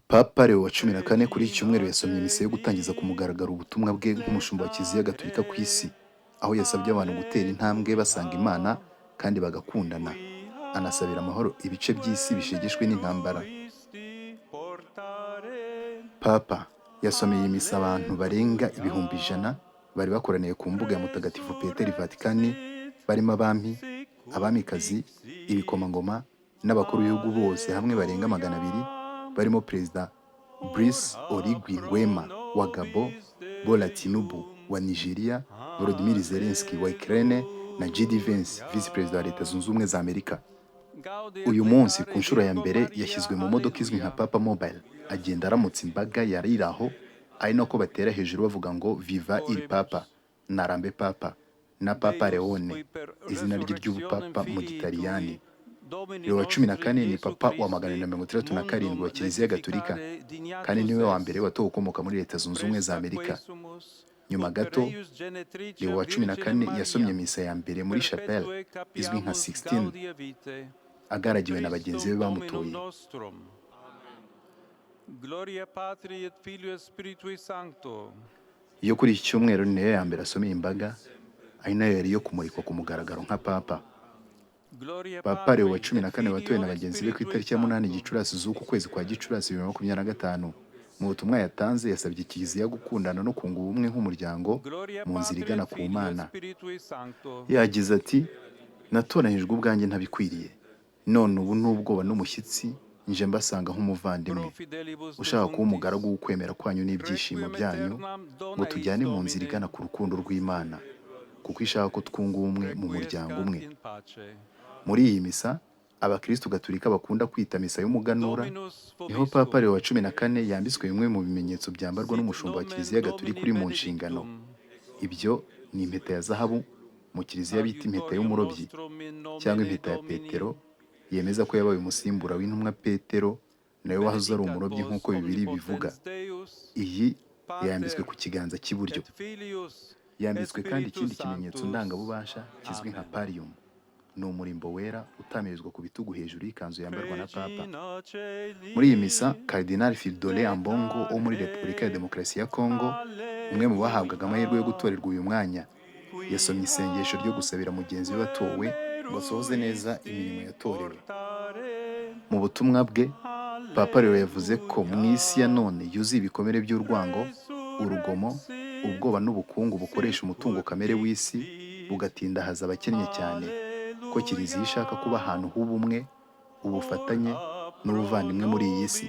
Papa Leo wa 14 kuri iki cyumweru yasomye misa yo gutangiza ku mugaragaro ubutumwa bwe nk'umushumba wa Kiliziya Gatolika ku isi, aho yasabye abantu gutera intambwe basanga Imana kandi bagakundana, anasabira amahoro ibice by'isi bishegeshwe n'intambara. Papa yasomeye iyi misa abantu barenga ibihumbi 100 bari bakoraniye ku mbuga ya Mutagatifu Petero i Vatikani, barimo abami, abamikazi, ibikomangoma n'abakuru b'ibihugu bose hamwe barenga 200, barimo Perezida Brice Oligui Nguema wa Gabon, Bola Tinubu wa Nigeria, Volodymyr Zelensky wa Ukraine na JD Vance, Visi Perezida wa Leta Zunze Ubumwe za Amerika. Uyu munsi ku nshuro ya mbere yashyizwe mu modoka izwi nka Papa Mobile, agenda aramutsa imbaga yari iri aho, ari nako batera hejuru bavuga ngo Viva il Papa, Narambe Papa na Papa Leone, izina rye ry'ubupapa mu Gitaliyani. Leo wa 14 ni Papa wa 167 wa Kiliziya Gatolika, kandi niwe wa mbere watowe ukomoka muri Leta Zunze Ubumwe za Amerika. Nyuma gato, Leo wa 14 yasomye misa ya mbere muri chapelle izwi nka Sixtine, agaragiwe na bagenzi be bamutoye. Iyo kuri iki cyumweru ni nayo ya mbere asomeye imbaga, ari nayo yari yo kumurikwa ku mugaragaro nka Papa. Papa Leo wa 14 watowe na bagenzi be ku itariki ya 8 Gicurasi z'uku kwezi kwa Gicurasi 2025. Mu butumwa yatanze yasabye Kiliziya gukundana no kunga ubumwe nk'umuryango mu nzira igana ku Mana. Yagize ati: "Natoranijwe ubwanjye ntabikwiriye, none ubu n'ubwoba n'umushyitsi nje mbasanga nk'umuvandimwe, ushaka kuba umugaragu w'ukwemera kwanyu n'ibyishimo byanyu, ngo tujyane mu nzira igana ku rukundo rw'Imana, kuko ishaka ko twunga ubumwe mu muryango umwe." Muri iyi misa, abakristo Gatolika bakunda kwita misa y'umuganura, niho Papa Leo wa 14 yambitswe bimwe mu bimenyetso byambarwa n'umushumba wa Kiliziya Gatolika uri mu nshingano. Ibyo ni impeta ya zahabu mu Kiliziya bita impeta y'umurobyi, cyangwa impeta ya Petero, yemeza ko yabaye umusimbura w'intumwa Petero nawe wahoze ari umurobyi nk'uko Bibiliya bivuga. Iyi yambitswe ku kiganza cy'iburyo. Yambitswe kandi ikindi kimenyetso ndangabubasha kizwi nka pallium. Ni umurimbo wera utamirizwa ku bitugu hejuru y'ikanzu yambarwa na Papa. Muri iyi misa, Cardinal Fridolin Ambongo wo muri Repubulika ya Demokarasi ya Congo, umwe mu bahabwaga amahirwe yo gutorerwa uyu mwanya, yasomye isengesho ryo gusabira mugenzi we watowe ngo asohoze neza imirimo yatorewe. Mu butumwa bwe, Papa Leo yavuze ko mu isi ya none yuzuye ibikomere by'urwango, urugomo, ubwoba n'ubukungu bukoresha umutungo kamere w'isi bugatindahaza abakennye cyane, ko Kiliziya ishaka kuba ahantu h'ubumwe, ubufatanye n'ubuvandimwe muri iyi si.